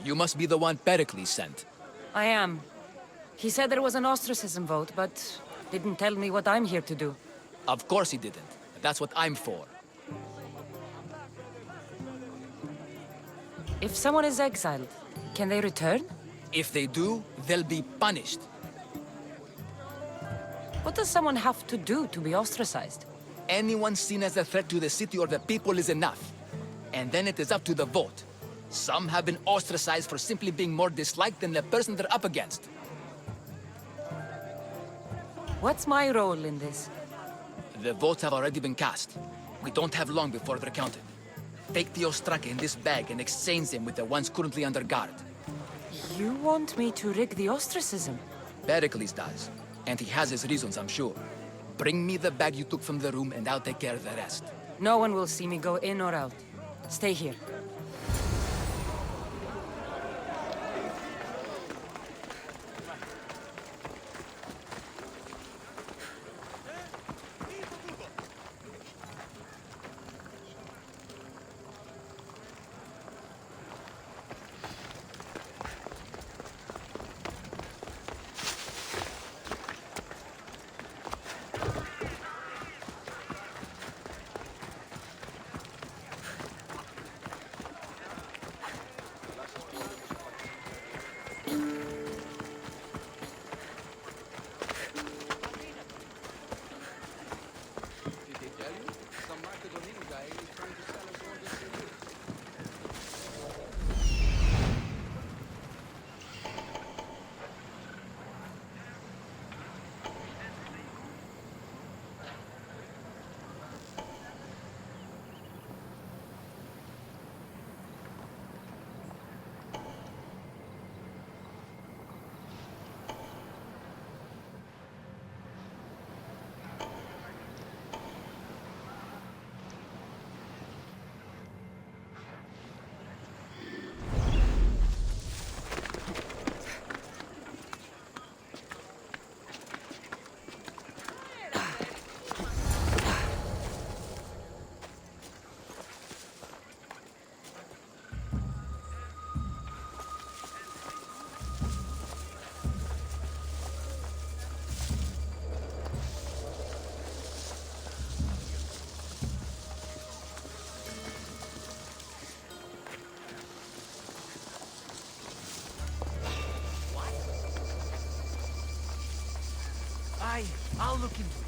You must be the one Pericles sent. I am. He said there was an ostracism vote, but didn't tell me what I'm here to do. Of course he didn't. That's what I'm for. If someone is exiled, can they return? If they do, they'll be punished. What does someone have to do to be ostracized? Anyone seen as a threat to the city or the people is enough. And then it is up to the vote. Some have been ostracized for simply being more disliked than the person they're up against. What's my role in this? The votes have already been cast. We don't have long before they're counted. Take the Ostraka in this bag and exchange them with the ones currently under guard. You want me to rig the ostracism? Pericles does. And he has his reasons, I'm sure. Bring me the bag you took from the room and I'll take care of the rest. No one will see me go in or out. Stay here. I'll look into it.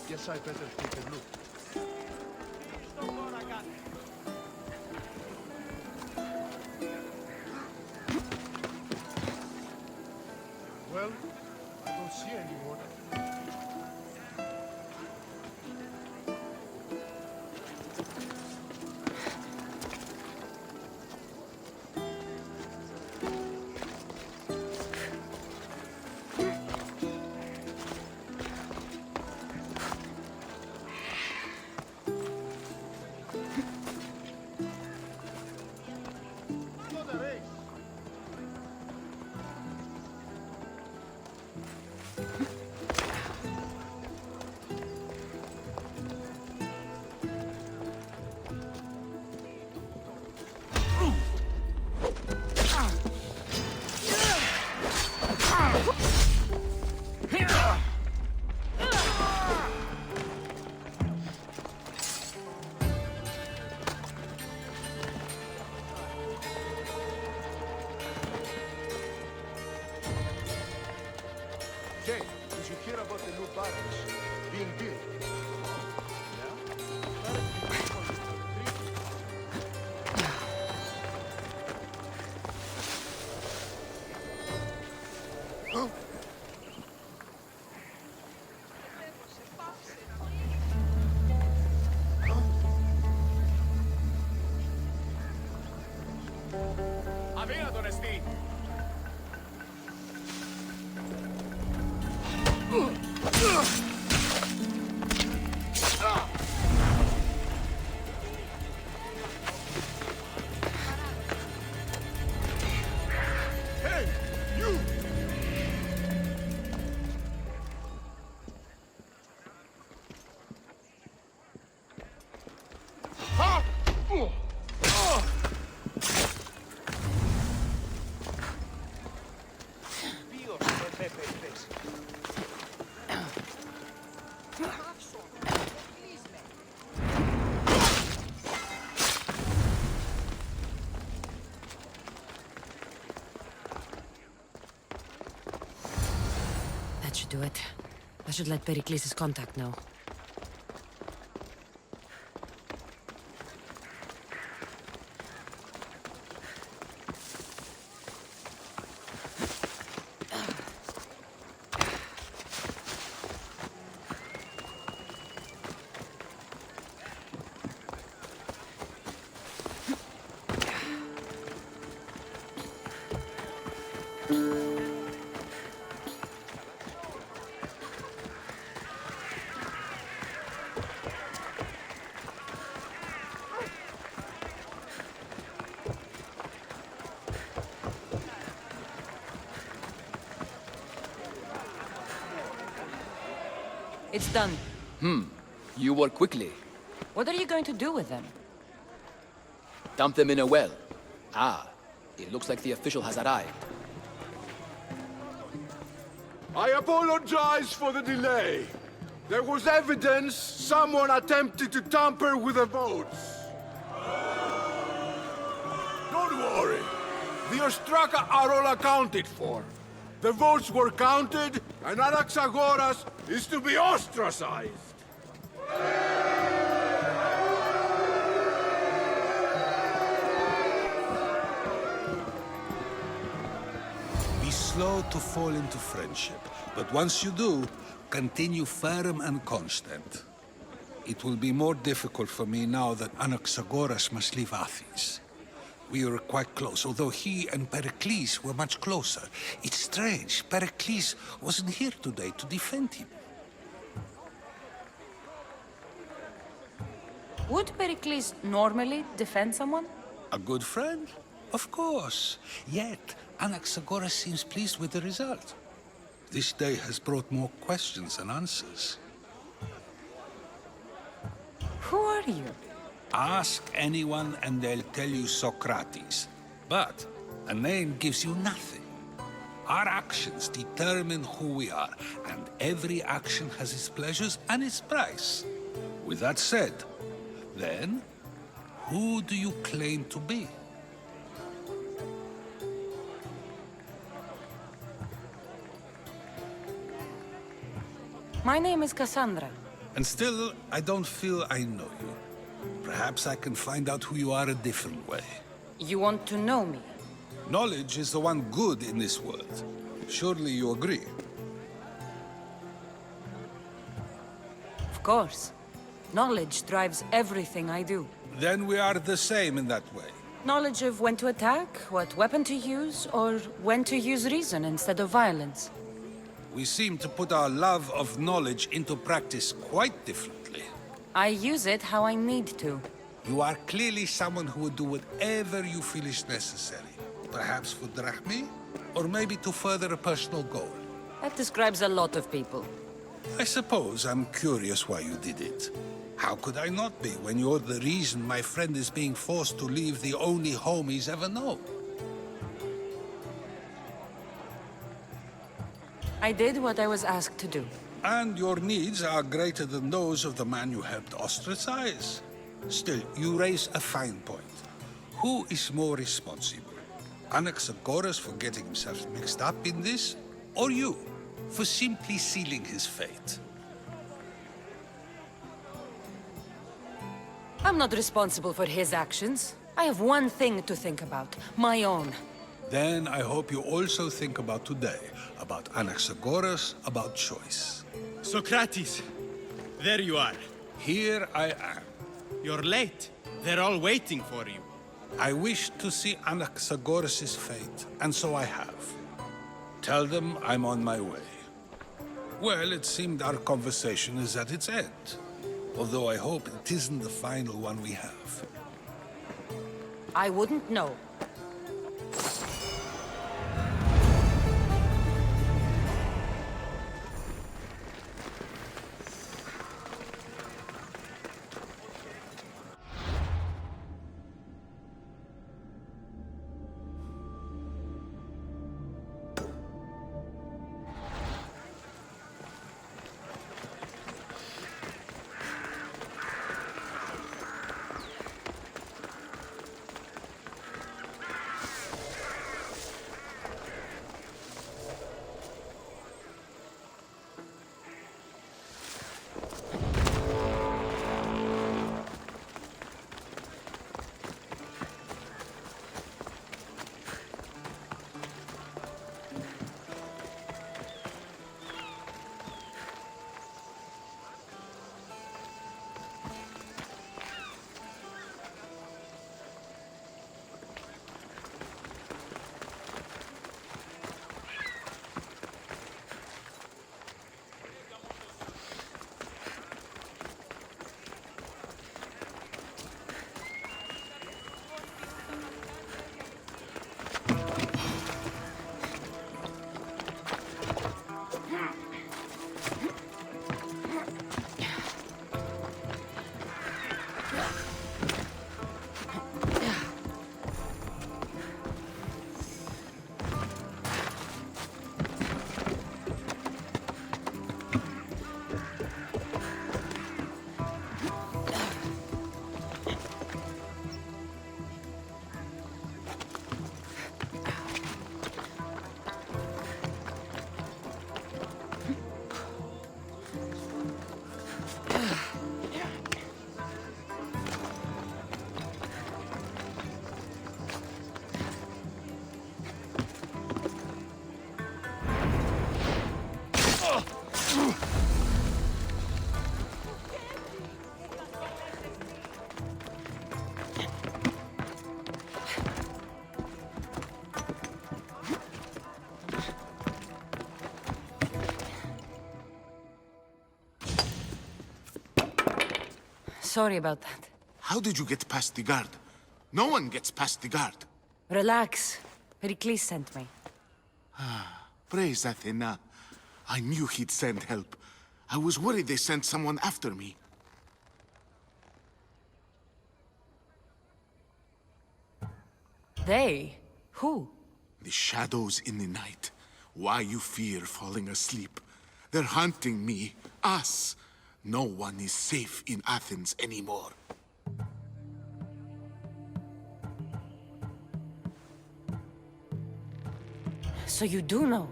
Guess I better take a look. Well, I don't see anyone. Jay, did you hear about the new barracks being built? Hey, you! Ha! That should do it. I should let PERIKLES'S contact know. It's done. You work quickly. What are you going to do with them? Dump them in a well. Ah, it looks like the official has arrived. I apologize for the delay. There was evidence someone attempted to tamper with the votes. Don't worry. The Ostraka are all accounted for. The votes were counted, and Anaxagoras is to be ostracized. Be slow to fall into friendship, but once you do, continue firm and constant. It will be more difficult for me now that Anaxagoras must leave Athens. We were quite close, although he and Perikles were much closer. It's strange, Perikles wasn't here today to defend him. Would PERIKLES normally defend someone? A good friend? Of course. Yet, Anaxagoras seems pleased with the result. This day has brought more questions than answers. Who are you? Ask anyone and they'll tell you Socrates. But a name gives you nothing. Our actions determine who we are, and every action has its pleasures and its price. With that said, then, who do you claim to be? My name is Cassandra. And still, I don't feel I know you. Perhaps I can find out who you are a different way. You want to know me? Knowledge is the one good in this world. Surely you agree? Of course. Knowledge drives everything I do. Then we are the same in that way. Knowledge of when to attack, what weapon to use, or when to use reason instead of violence. We seem to put our love of knowledge into practice quite differently. I use it how I need to. You are clearly someone who would do whatever you feel is necessary. Perhaps for drachmi, or maybe to further a personal goal. That describes a lot of people. I suppose I'm curious why you did it. How could I not be when you're the reason my friend is being forced to leave the only home he's ever known? I did what I was asked to do. And your needs are greater than those of the man you helped ostracize. Still, you raise a fine point. Who is more responsible? Anaxagoras for getting himself mixed up in this, or you, for simply sealing his fate? I'm not responsible for his actions. I have one thing to think about, my own. Then I hope you also think about today, about Anaxagoras, about choice. Socrates, there you are. Here I am. You're late. They're all waiting for you. I wish to see Anaxagoras' fate, and so I have. Tell them I'm on my way. Well, it seemed our conversation is at its end. Although I hope it isn't the final one we have. I wouldn't know. Sorry about that. How did you get past the guard? No one gets past the guard. Relax. Perikles sent me. Praise Athena. I knew he'd send help. I was worried they sent someone after me. They? Who? The shadows in the night. Why you fear falling asleep? They're hunting me. Us. No one is safe in Athens anymore. So you do know?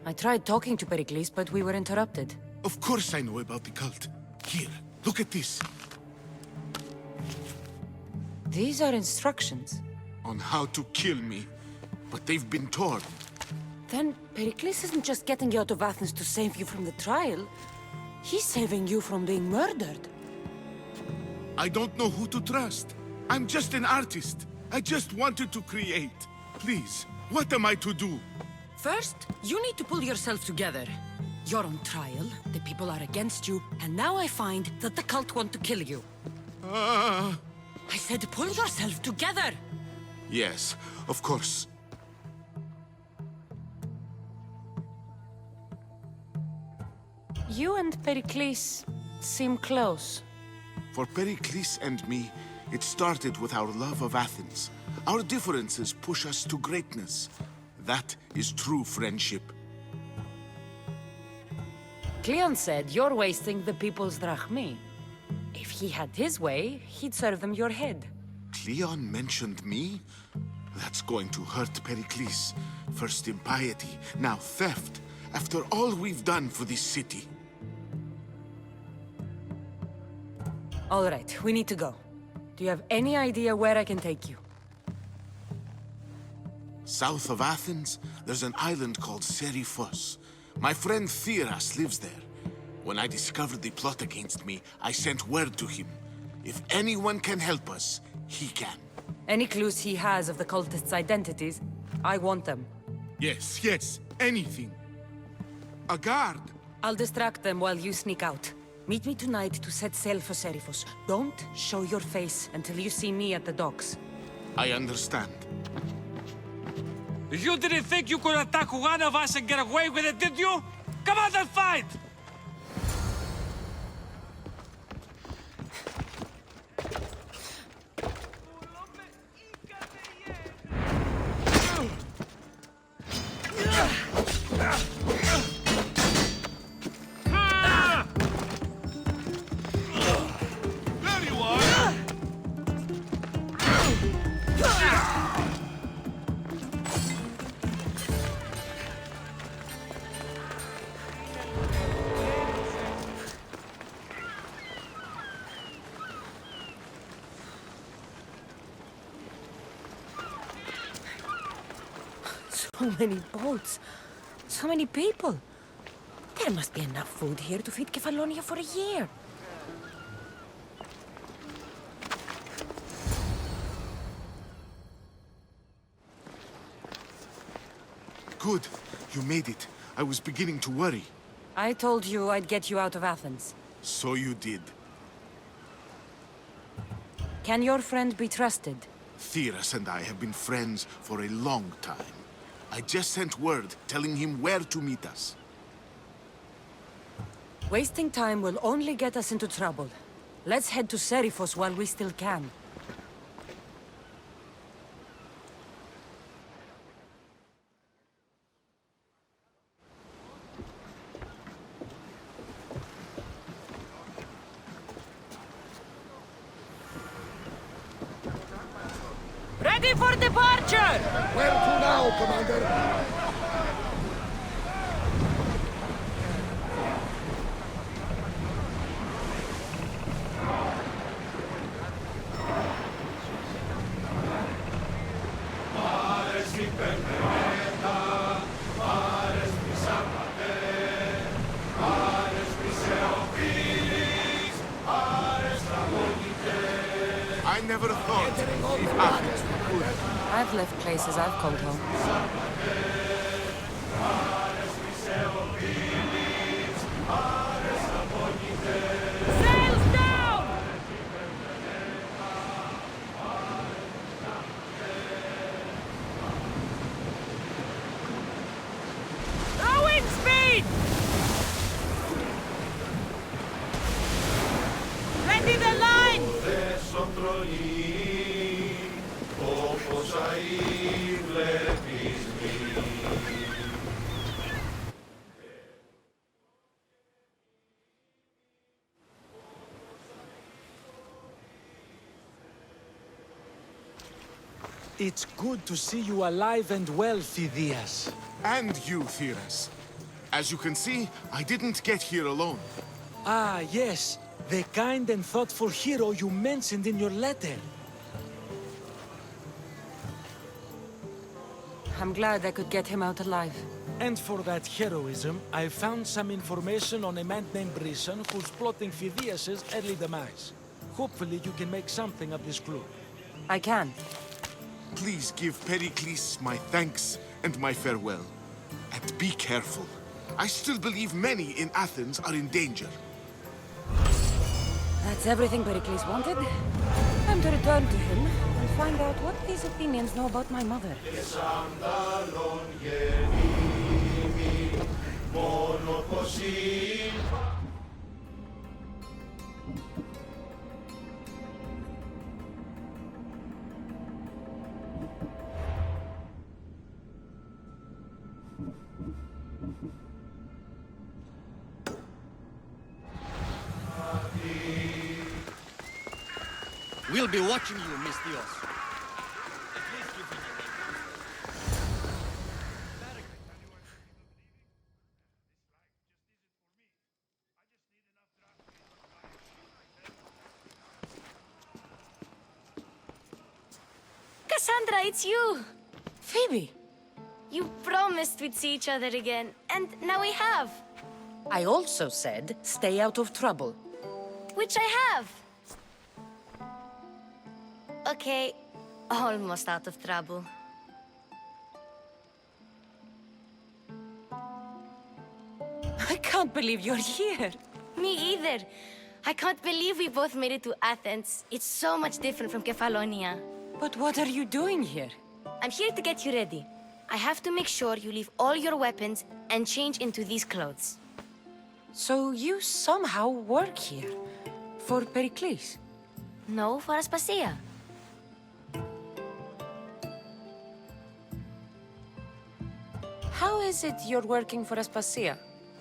I tried talking to Perikles, but we were interrupted. Of course I know about the cult. Here, look at this. These are instructions. On how to kill me. But they've been torn. Then Pericles isn't just getting you out of Athens to save you from the trial. He's saving you from being murdered. I don't know who to trust. I'm just an artist. I just wanted to create. Please, what am I to do? First, you need to pull yourself together. You're on trial, the people are against you, and now I find that the cult want to kill you. I said pull yourself together! Yes, of course. You and Pericles seem close. For Pericles and me, it started with our love of Athens. Our differences push us to greatness. That is true friendship. Cleon said you're wasting the people's drachmi. If he had his way, he'd serve them your head. Cleon mentioned me? That's going to hurt Pericles. First impiety, now theft. After all we've done for this city. All right, we need to go. Do you have any idea where I can take you? South of Athens, there's an island called Seriphos. My friend Theras lives there. When I discovered the plot against me, I sent word to him. If anyone can help us, he can. Any clues he has of the cultists' identities, I want them. Yes, yes, anything. A guard. I'll distract them while you sneak out. Meet me tonight to set sail for Seriphos. Don't show your face until you see me at the docks. I understand. You didn't think you could attack one of us and get away with it, did you? Come on and fight! There you are! So many boats. So many people. There must be enough food here to feed Kefalonia for a year. Good. You made it. I was beginning to worry. I told you I'd get you out of Athens. So you did. Can your friend be trusted? Theras and I have been friends for a long time. I just sent word telling him where to meet us. Wasting time will only get us into trouble. Let's head to Seriphos while we still can. Ready for departure! Where to now, Commander? I never thought if Athens would. I've left places I've called home. Sails down! Rowing speed! Ready the line! It's good to see you alive and well, Phidias. And you, Theras. As you can see, I didn't get here alone. Ah, yes. The kind and thoughtful hero you mentioned in your letter. I'm glad I could get him out alive. And for that heroism, I found some information on a man named Brisson who's plotting Phidias' early demise. Hopefully you can make something of this clue. I can. Please give Pericles my thanks and my farewell. And be careful. I still believe many in Athens are in danger. That's everything Pericles wanted. Time to return to him and find out what these Athenians know about my mother. We'll be watching you, Miss Dios. Cassandra, it's you! Phoebe! You promised we'd see each other again, and now we have. I also said stay out of trouble. Which I have. Okay, almost out of trouble. I can't believe you're here. Me either. I can't believe we both made it to Athens. It's so much different from Kefalonia. But what are you doing here? I'm here to get you ready. I have to make sure you leave all your weapons and change into these clothes. So you somehow work here? For Pericles? No, for Aspasia. How is it you're working for Aspasia?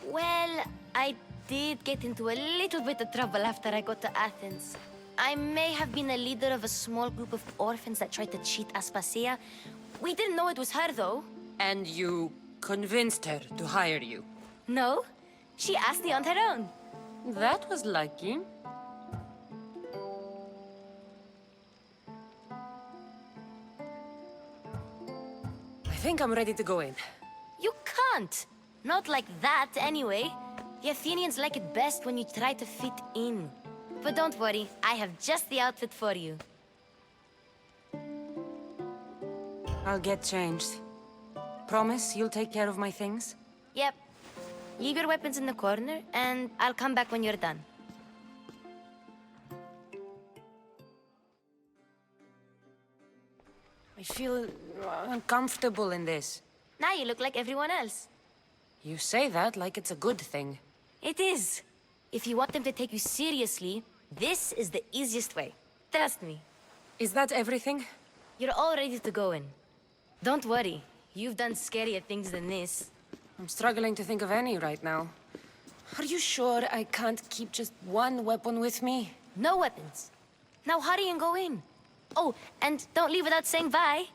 Well, I did get into a little bit of trouble after I got to Athens. I may have been a leader of a small group of orphans that tried to cheat Aspasia. We didn't know it was her, though. And you convinced her to hire you? No, she asked me on her own. That was lucky. I think I'm ready to go in. You can't. Not like that, anyway. The Athenians like it best when you try to fit in. But don't worry, I have just the outfit for you. I'll get changed. Promise you'll take care of my things? Yep. Leave your weapons in the corner, and I'll come back when you're done. I feel uncomfortable in this. Now you look like everyone else. You say that like it's a good thing. It is. If you want them to take you seriously, this is the easiest way. Trust me. Is that everything? You're all ready to go in. Don't worry. You've done scarier things than this. I'm struggling to think of any right now. Are you sure I can't keep just one weapon with me? No weapons. Now hurry and go in. Oh, and don't leave without saying bye.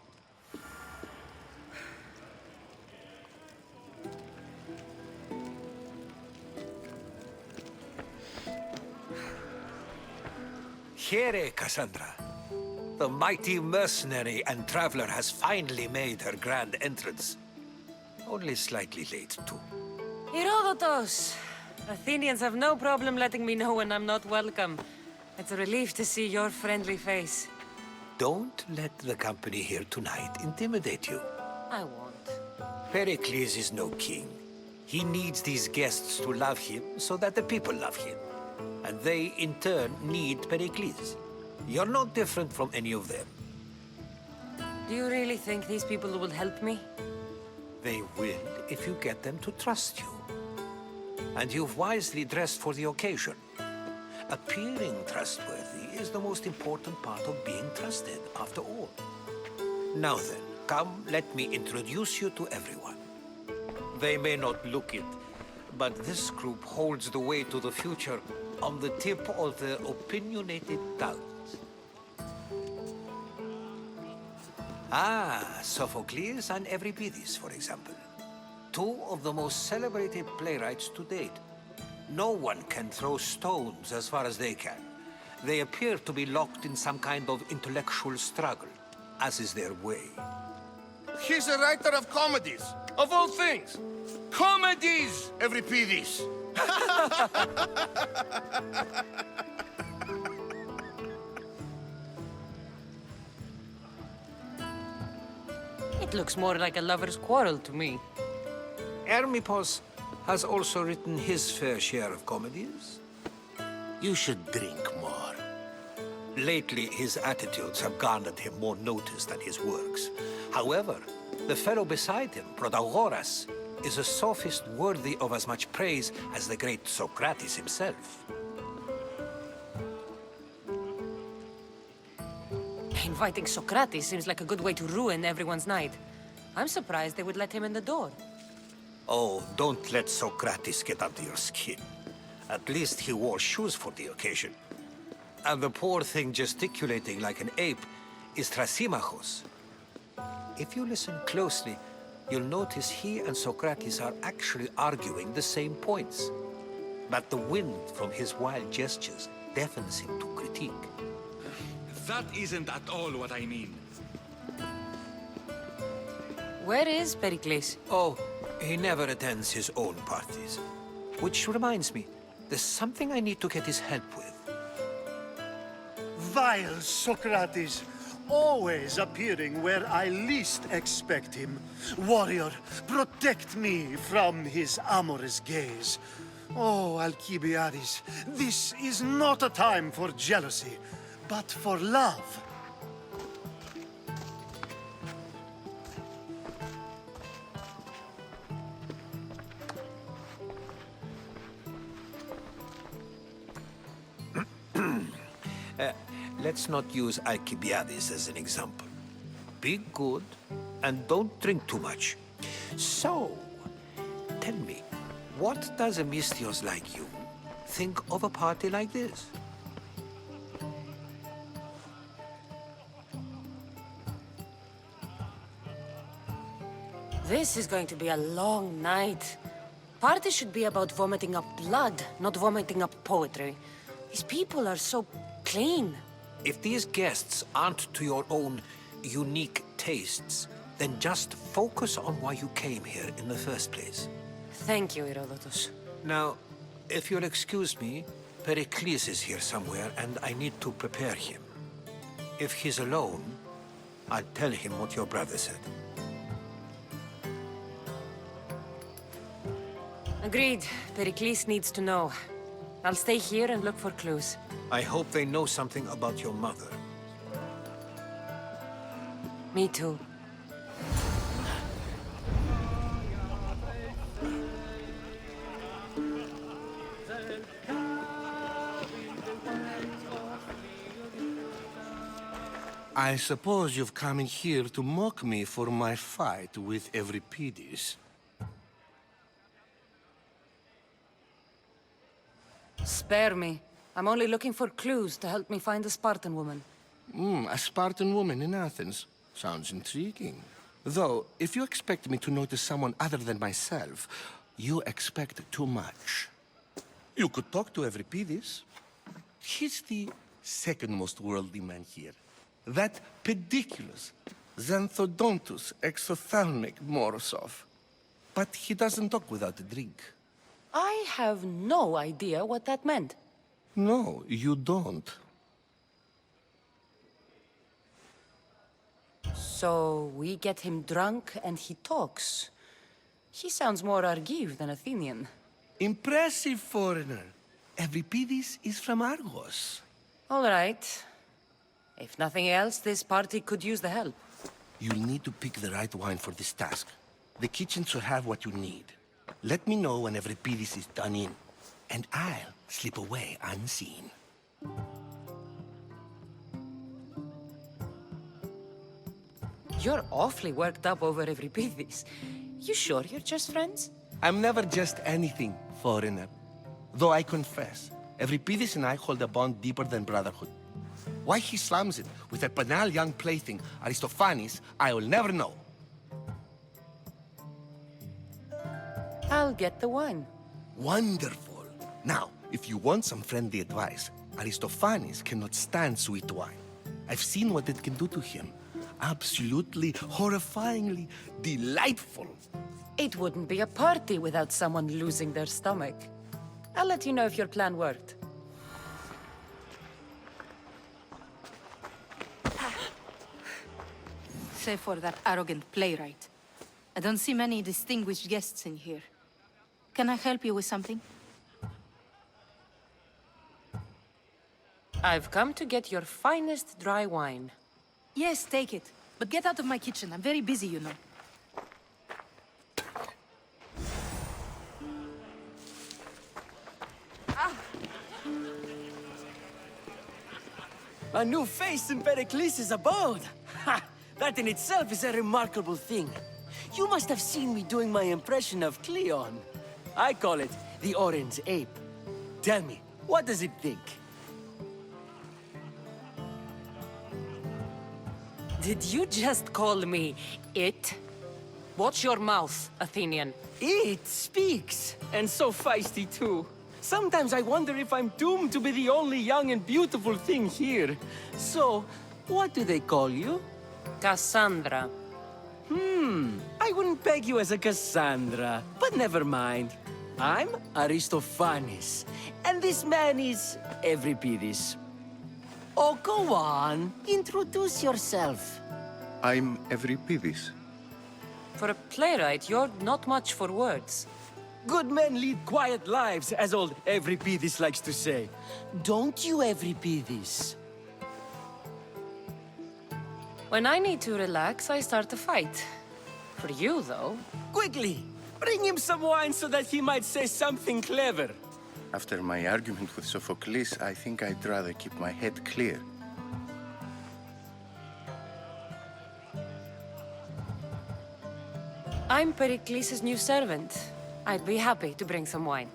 Here, Cassandra. The mighty mercenary and traveler has finally made her grand entrance. Only slightly late, too. Herodotus! Athenians have no problem letting me know when I'm not welcome. It's a relief to see your friendly face. Don't let the company here tonight intimidate you. I won't. Pericles is no king. He needs these guests to love him so that the people love him. And they, in turn, need Pericles. You're no different from any of them. Do you really think these people will help me? They will if you get them to trust you. And you've wisely dressed for the occasion. Appearing trustworthy is the most important part of being trusted, after all. Now then, come, let me introduce you to everyone. They may not look it, but this group holds the way to the future on the tip of their opinionated tongues. Ah, Sophocles and Euripides, for example. two of the most celebrated playwrights to date. No one can throw stones as far as they can. They appear to be locked in some kind of intellectual struggle, as is their way. He's a writer of comedies, of all things. Comedies, Euripides. It looks more like a lover's quarrel to me. Hermippos has also written his fair share of comedies. You should drink more. Lately, his attitudes have garnered him more notice than his works. However, the fellow beside him, Protagoras, is a sophist worthy of as much praise as the great Socrates himself. Inviting Socrates seems like a good way to ruin everyone's night. I'm surprised they would let him in the door. Oh, don't let Socrates get under your skin. At least he wore shoes for the occasion. And the poor thing gesticulating like an ape is Thrasymachos. If you listen closely, you'll notice he and Socrates are actually arguing the same points. But the wind from his wild gestures deafens him to critique. That isn't at all what I mean. Where is Pericles? Oh, he never attends his own parties. Which reminds me, there's something I need to get his help with. Vile Socrates, always appearing where I least expect him. Warrior, protect me from his amorous gaze. Oh, Alcibiades, this is not a time for jealousy, but for love. Let's not use Alcibiades as an example. Be good, and don't drink too much. So, tell me, what does a Misthios like you think of a party like this? This is going to be a long night. Party should be about vomiting up blood, not vomiting up poetry. These people are so clean. If these guests aren't to your own unique tastes, then just focus on why you came here in the first place. Thank you, Herodotus. Now, if you'll excuse me, Pericles is here somewhere, and I need to prepare him. If he's alone, I'll tell him what your brother said. Agreed. Pericles needs to know. I'll stay here and look for clues. I hope they know something about your mother. Me too. I suppose you've come in here to mock me for my fight with Euripides. Spare me. I'm only looking for clues to help me find a Spartan woman. A Spartan woman in Athens. Sounds intriguing. Though, if you expect me to notice someone other than myself, you expect too much. You could talk to Euripides. He's the second most worldly man here. That pediculous, xanthodontus exophthalmic Morosov. But he doesn't talk without a drink. I have no idea what that meant. No, you don't. So we get him drunk and he talks. He sounds more Argive than Athenian. Impressive, foreigner. Euripides is from Argos. All right. If nothing else, this party could use the help. You'll need to pick the right wine for this task. The kitchen should have what you need. Let me know when Euripides is done in, and I'll slip away unseen. You're awfully worked up over Euripides. You sure you're just friends? I'm never just anything, foreigner. Though I confess, Euripides and I hold a bond deeper than brotherhood. Why he slams it with that banal young plaything, Aristophanes, I will never know. I'll get the wine. Wonderful. Now, if you want some friendly advice, Aristophanes cannot stand sweet wine. I've seen what it can do to him. Absolutely, horrifyingly delightful. It wouldn't be a party without someone losing their stomach. I'll let you know if your plan worked. Save for that arrogant playwright. I don't see many distinguished guests in here. Can I help you with something? I've come to get your finest dry wine. Yes, take it. But get out of my kitchen. I'm very busy, you know. A new face in PERIKLES'S abode! Ha! That in itself is a remarkable thing. You must have seen me doing my impression of Cleon. I call it the Orange Ape. Tell me, what does it think? Did you just call me it? Watch your mouth, Athenian. It speaks, and so feisty too. Sometimes I wonder if I'm doomed to be the only young and beautiful thing here. So, what do they call you? Cassandra. I wouldn't peg you as a Cassandra, but never mind. I'm Aristophanes, and this man is Euripides. Oh, go on. Introduce yourself. I'm Euripides. For a playwright, you're not much for words. Good men lead quiet lives, as old Euripides likes to say. Don't you, Euripides? When I need to relax, I start a fight. For you, though... Quickly! Bring him some wine so that he might say something clever. After my argument with Sophocles, I think I'd rather keep my head clear. I'm Pericles' new servant. I'd be happy to bring some wine.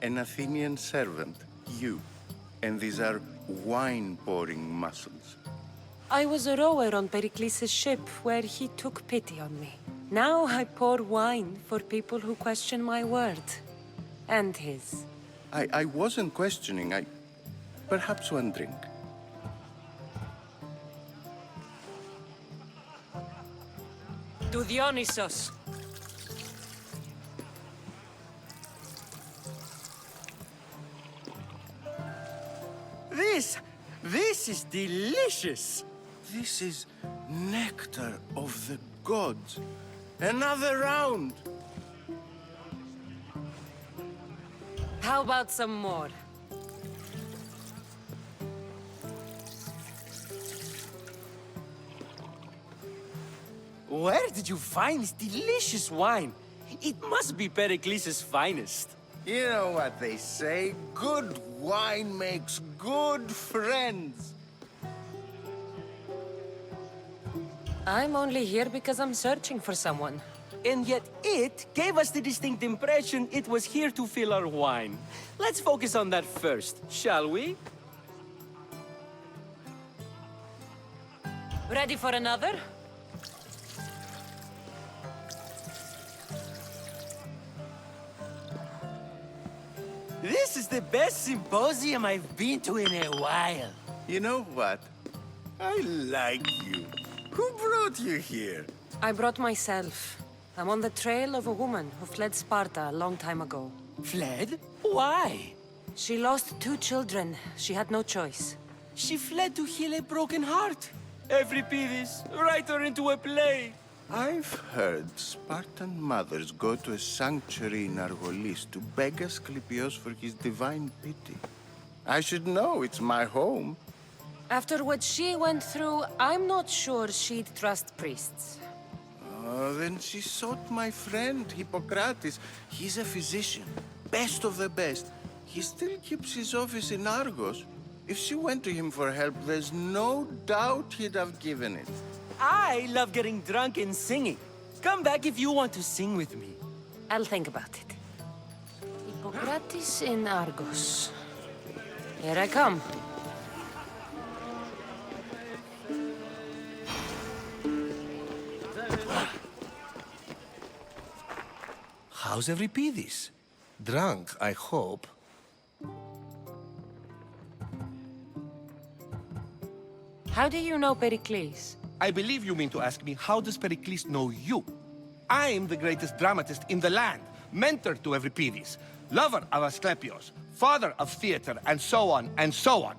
An Athenian servant, you. And these are wine-pouring muscles. I was a rower on Pericles' ship where he took pity on me. Now I pour wine for people who question my word. And his. I wasn't questioning, perhaps one drink. To Dionysos. This is delicious! This is nectar of the gods. Another round! How about some more? Where did you find this delicious wine? It must be Pericles' finest. You know what they say, good wine makes good friends. I'm only here because I'm searching for someone. And yet it gave us the distinct impression it was here to fill our wine. Let's focus on that first, shall we? Ready for another? This is the best symposium I've been to in a while. You know what? I like you. Who brought you here? I brought myself. I'm on the trail of a woman who fled Sparta a long time ago. Fled? Why? She lost 2 children. She had no choice. She fled to heal a broken heart. Euripides, write her into a play. I've heard Spartan mothers go to a sanctuary in Argolis to beg Asclepios for his divine pity. I should know, it's my home. After what she went through, I'm not sure she'd trust priests. Oh, then she sought my friend, Hippocrates. He's a physician, best of the best. He still keeps his office in Argos. If she went to him for help, there's no doubt he'd have given it. I love getting drunk and singing. Come back if you want to sing with me. I'll think about it. Hippocrates in Argos. Here I come. How's Euripides? Drunk, I hope. How do you know Pericles? I believe you mean to ask me, how does Pericles know you? I am the greatest dramatist in the land, mentor to Euripides, lover of Asclepios, father of theater, and so on, and so on.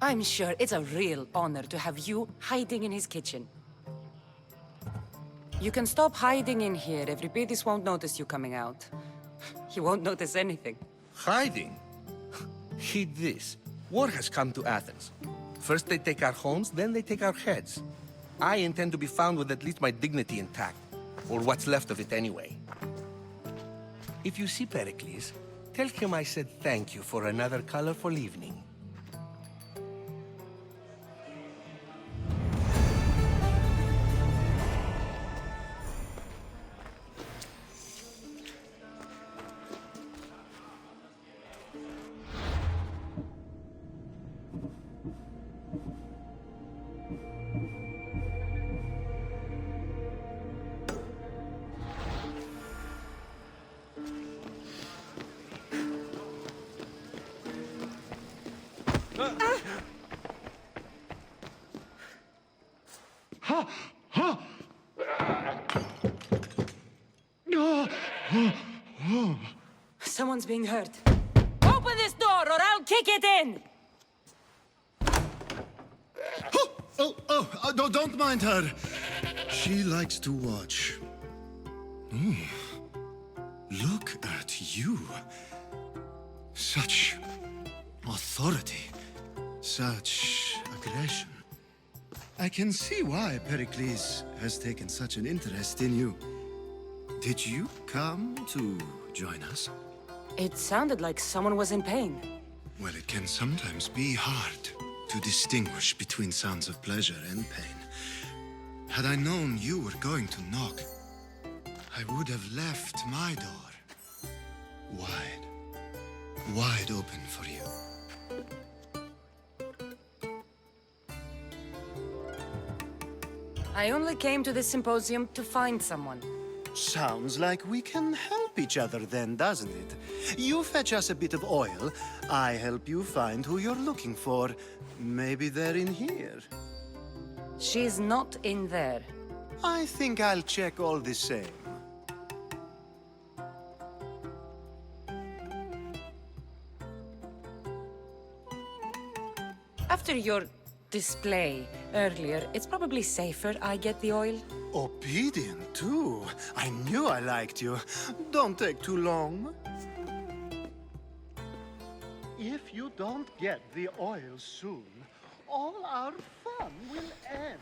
I'm sure it's a real honor to have you hiding in his kitchen. You can stop hiding in here. Euripides won't notice you coming out. He won't notice anything. Hiding? Heed this. War has come to Athens. First they take our homes, then they take our heads. I intend to be found with at least my dignity intact. Or what's left of it anyway. If you see Pericles, tell him I said thank you for another colorful evening. Someone's being hurt. Open this door or I'll kick it in! No, don't mind her. She likes to watch. Look at you. Such authority. Such aggression. I can see why Pericles has taken such an interest in you. Did you come to join us? It sounded like someone was in pain. Well, it can sometimes be hard to distinguish between sounds of pleasure and pain. Had I known you were going to knock, I would have left my door wide open for you. I only came to this symposium to find someone. Sounds like we can help each other then, doesn't it? You fetch us a bit of oil, I help you find who you're looking for. Maybe they're in here. She's not in there. I think I'll check all the same. After your display earlier, it's probably safer I get the oil. Obedient, too. I knew I liked you. Don't take too long. If you don't get the oil soon, all our fun will end.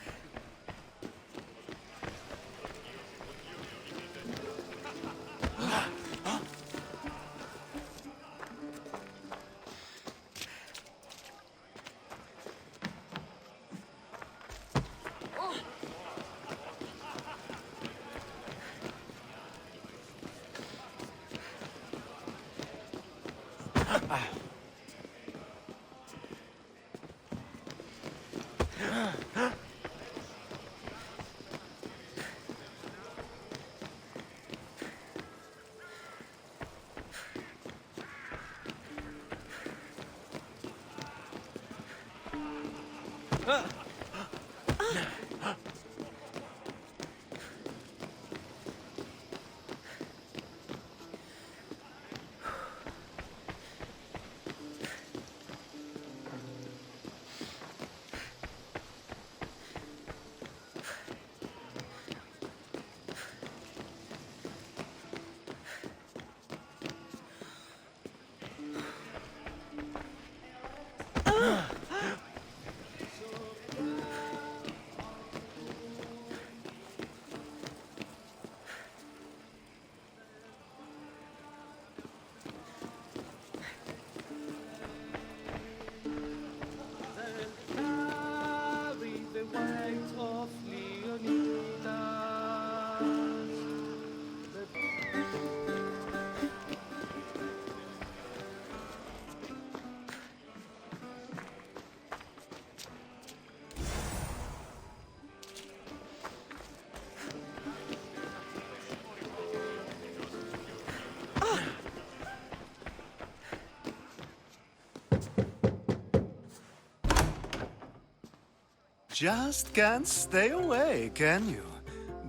Just can't stay away, can you?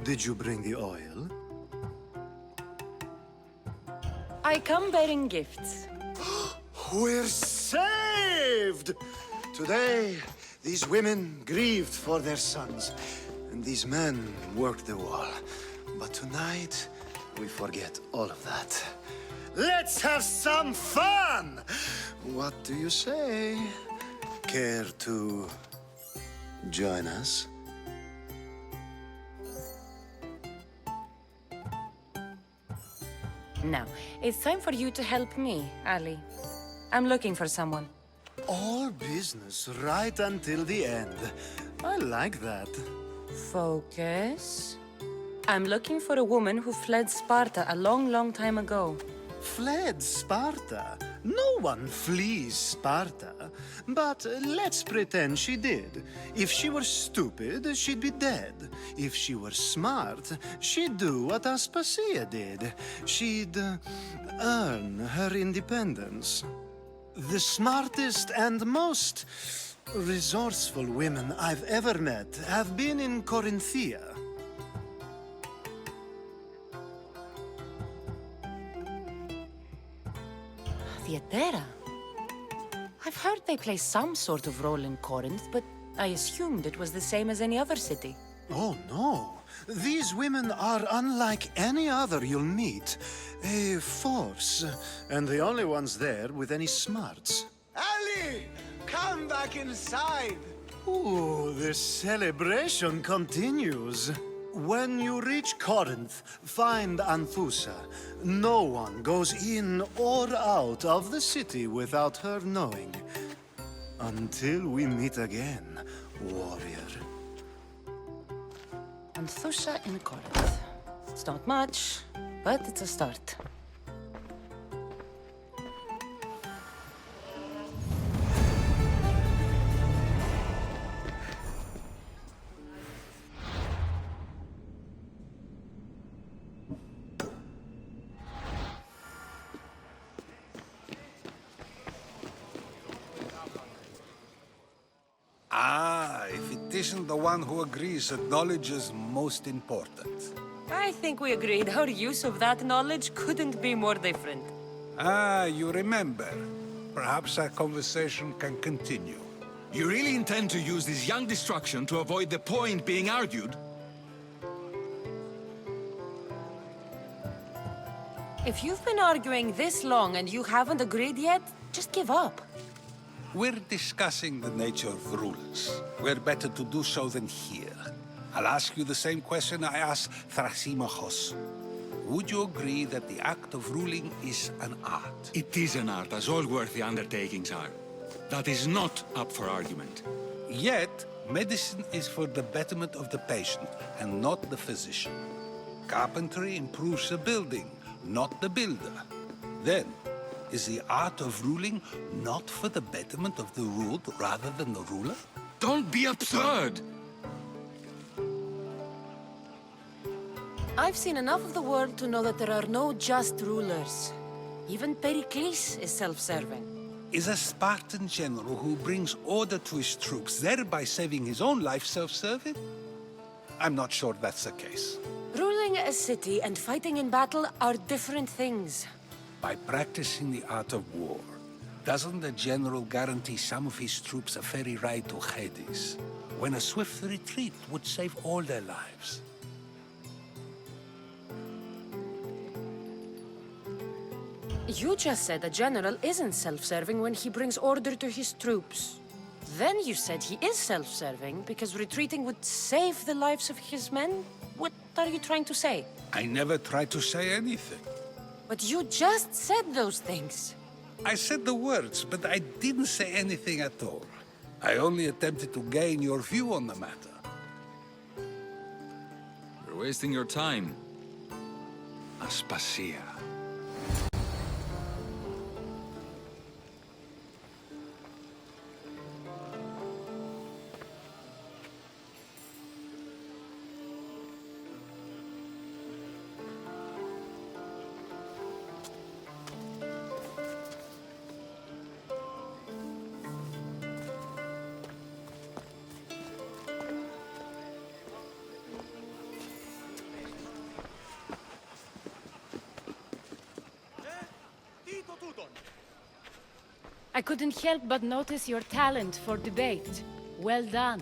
Did you bring the oil? I come bearing gifts. We're saved! Today, these women grieved for their sons, and these men worked the wall. But tonight, we forget all of that. Let's have some fun! What do you say? Care to join us? Now, it's time for you to help me, Ali. I'm looking for someone. All business right until the end. I like that. Focus. I'm looking for a woman who fled Sparta a long, long time ago. Fled Sparta? No one flees Sparta. But let's pretend she did. If she were stupid, she'd be dead. If she were smart, she'd do what Aspasia did. She'd earn her independence. The smartest and most resourceful women I've ever met have been in Corinthia. Theatera? I've heard they play some sort of role in Corinth, but I assumed it was the same as any other city. Oh, no. These women are unlike any other you'll meet. A force, and the only ones there with any smarts. Ali! Come back inside! Ooh, the celebration continues. When you reach Corinth, find Anthusa. No one goes in or out of the city without her knowing. Until we meet again, warrior. Anthusa in Corinth. It's not much, but it's a start. If it isn't the one who agrees that knowledge is most important. I think we agreed our use of that knowledge couldn't be more different. You remember. Perhaps our conversation can continue. You really intend to use this young destruction to avoid the point being argued? If you've been arguing this long and you haven't agreed yet, just give up. We're discussing the nature of rules. Where better to do so than here? I'll ask you the same question I asked Thrasymachos. Would you agree that the act of ruling is an art? It is an art, as all worthy undertakings are. That is not up for argument. Yet, medicine is for the betterment of the patient, and not the physician. Carpentry improves the building, not the builder. Then, is the art of ruling not for the betterment of the ruled rather than the ruler? Don't be absurd! I've seen enough of the world to know that there are no just rulers. Even Perikles is self-serving. Is a Spartan general who brings order to his troops, thereby saving his own life, self-serving? I'm not sure that's the case. Ruling a city and fighting in battle are different things. By practicing the art of war, doesn't the general guarantee some of his troops a ferry ride to Hades, when a swift retreat would save all their lives? You just said a general isn't self-serving when he brings order to his troops. Then you said he is self-serving because retreating would save the lives of his men? What are you trying to say? I never tried to say anything. But you just said those things. I said the words, but I didn't say anything at all. I only attempted to gain your view on the matter. You're wasting your time. Aspasia. I couldn't help but notice your talent for debate. Well done.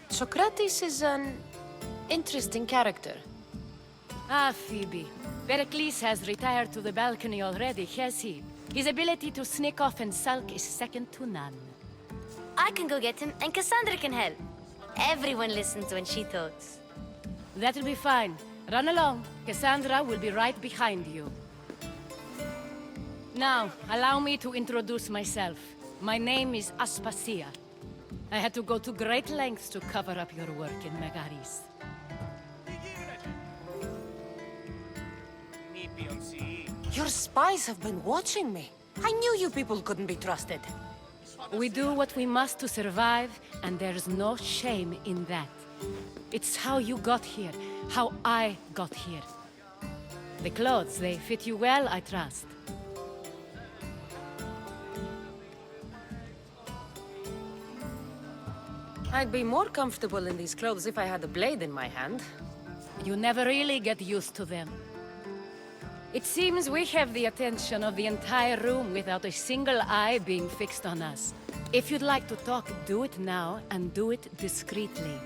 Socrates is an interesting character. Ah, Phoebe. Pericles has retired to the balcony already, has he? His ability to sneak off and sulk is second to none. I can go get him, and Cassandra can help. Everyone listens when she talks. That'll be fine. Run along. Cassandra will be right behind you. Now, allow me to introduce myself. My name is Aspasia. I had to go to great lengths to cover up your work in Megaris. Your spies have been watching me. I knew you people couldn't be trusted. We do what we must to survive, and there's no shame in that. It's how you got here, how I got here. The clothes, they fit you well, I trust. I'd be more comfortable in these clothes if I had a blade in my hand. You never really get used to them. It seems we have the attention of the entire room without a single eye being fixed on us. If you'd like to talk, do it now, and do it discreetly.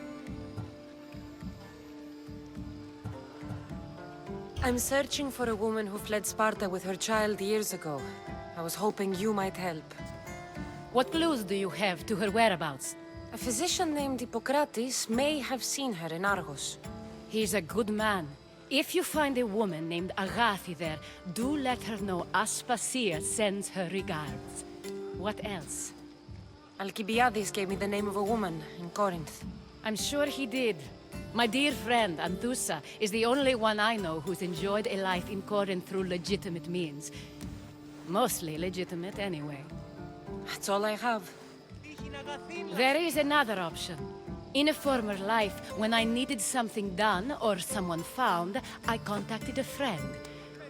I'm searching for a woman who fled Sparta with her child years ago. I was hoping you might help. What clues do you have to her whereabouts? A physician named Hippocrates may have seen her in Argos. He's a good man. If you find a woman named Agathi there, do let her know Aspasia sends her regards. What else? Alcibiades gave me the name of a woman in Corinth. I'm sure he did. My dear friend, Anthusa, is the only one I know who's enjoyed a life in Corinth through legitimate means. Mostly legitimate, anyway. That's all I have. There is another option. In a former life, when I needed something done or someone found, I contacted a friend.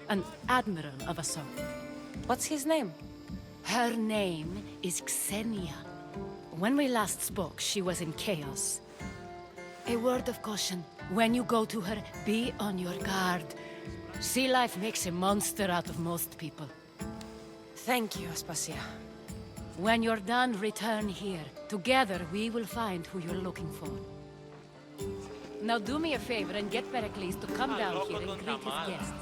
An admiral of a sort. What's his name? Her name is Xenia. When we last spoke, she was in chaos. A word of caution. When you go to her, be on your guard. Sea life makes a monster out of most people. Thank you, Aspasia. When you're done, return here. Together, we will find who you're looking for. Now do me a favor and get Pericles to come down here and greet his guests.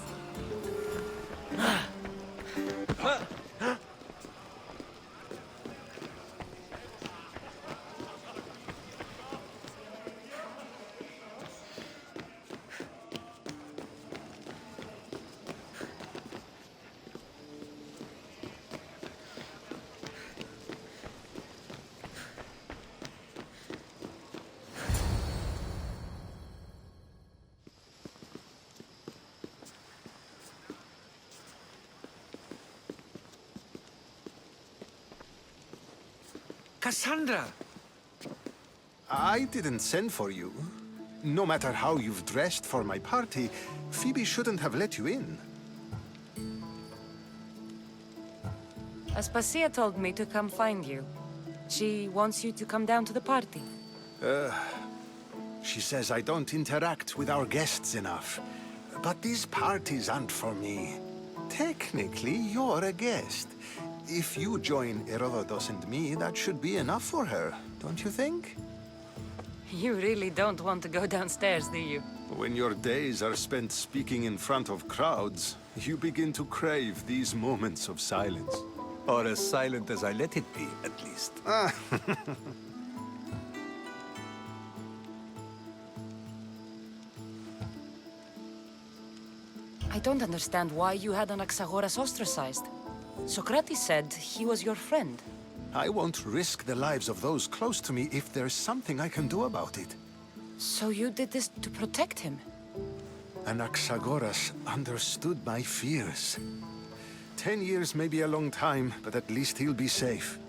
Cassandra! I didn't send for you. No matter how you've dressed for my party, Phoebe shouldn't have let you in. Aspasia told me to come find you. She wants you to come down to the party. She says I don't interact with our guests enough. But these parties aren't for me. Technically, you're a guest. If you join Herodotus and me, that should be enough for her, don't you think? You really don't want to go downstairs, do you? When your days are spent speaking in front of crowds, you begin to crave these moments of silence. Or as silent as I let it be, at least. I don't understand why you had Anaxagoras ostracized. Socrates said he was your friend. I won't risk the lives of those close to me if there's something I can do about it. So you did this to protect him? Anaxagoras understood my fears. 10 years may be a long time, but at least he'll be safe.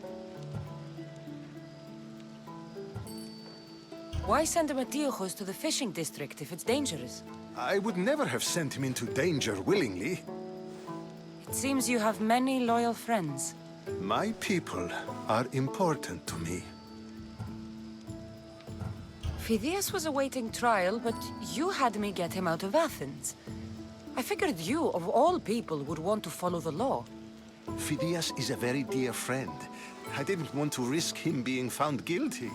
Why send Emetiochos to the fishing district if it's dangerous? I would never have sent him into danger willingly. It seems you have many loyal friends. My people are important to me. Phidias was awaiting trial, but you had me get him out of Athens. I figured you, of all people, would want to follow the law. Phidias is a very dear friend. I didn't want to risk him being found guilty.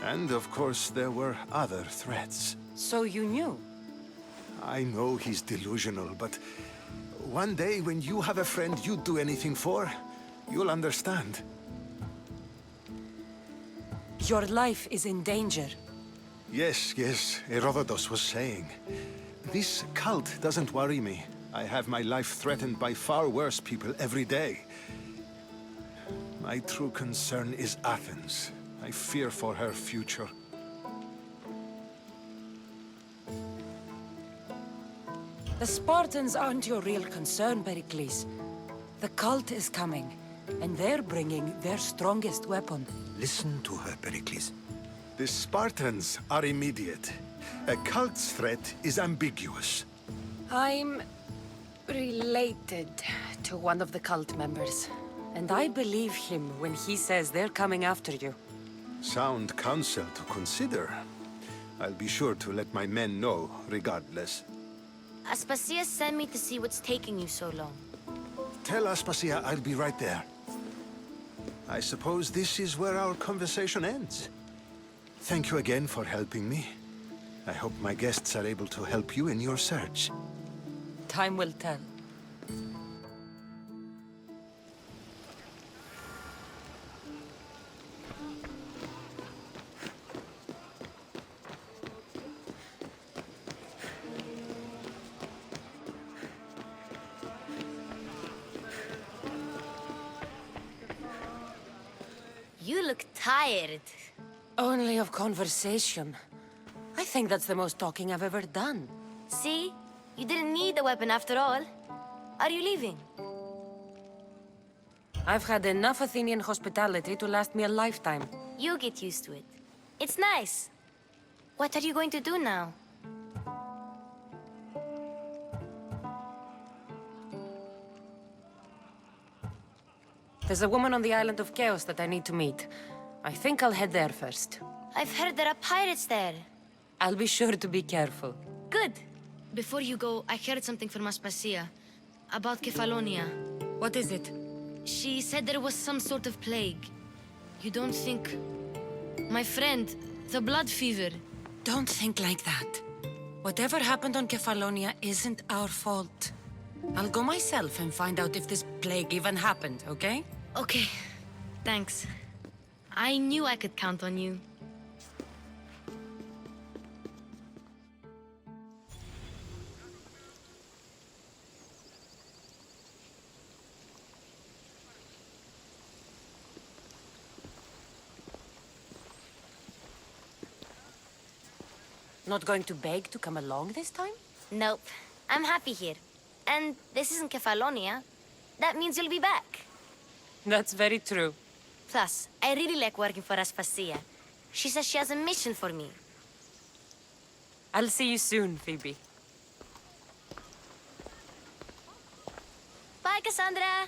And of course, there were other threats. So you knew? I know he's delusional, but one day when you have a friend you'd do anything for, you'll understand. Your life is in danger. Yes, Herodotus was saying. This cult doesn't worry me. I have my life threatened by far worse people every day. My true concern is Athens. I fear for her future. The Spartans aren't your real concern, Pericles. The cult is coming, and they're bringing their strongest weapon. Listen to her, Pericles. The Spartans are immediate. A cult's threat is ambiguous. I'm related to one of the cult members, and I believe him when he says they're coming after you. Sound counsel to consider. I'll be sure to let my men know, regardless. Aspasia sent me to see what's taking you so long. Tell Aspasia I'll be right there. I suppose this is where our conversation ends. Thank you again for helping me. I hope my guests are able to help you in your search. Time will tell. You look tired. Only of conversation. I think that's the most talking I've ever done. See? You didn't need the weapon after all. Are you leaving? I've had enough Athenian hospitality to last me a lifetime. You get used to it. It's nice. What are you going to do now? There's a woman on the island of Chaos that I need to meet. I think I'll head there first. I've heard there are pirates there. I'll be sure to be careful. Good. Before you go, I heard something from Aspasia about Kefalonia. What is it? She said there was some sort of plague. You don't think... My friend, the blood fever. Don't think like that. Whatever happened on Kefalonia isn't our fault. I'll go myself and find out if this plague even happened, okay? Okay. Thanks. I knew I could count on you. Not going to beg to come along this time? Nope. I'm happy here. And this isn't Kefalonia. That means you'll be back. That's very true. Plus, I really like working for Aspasia. She says she has a mission for me. I'll see you soon, Phoebe. Bye, Cassandra!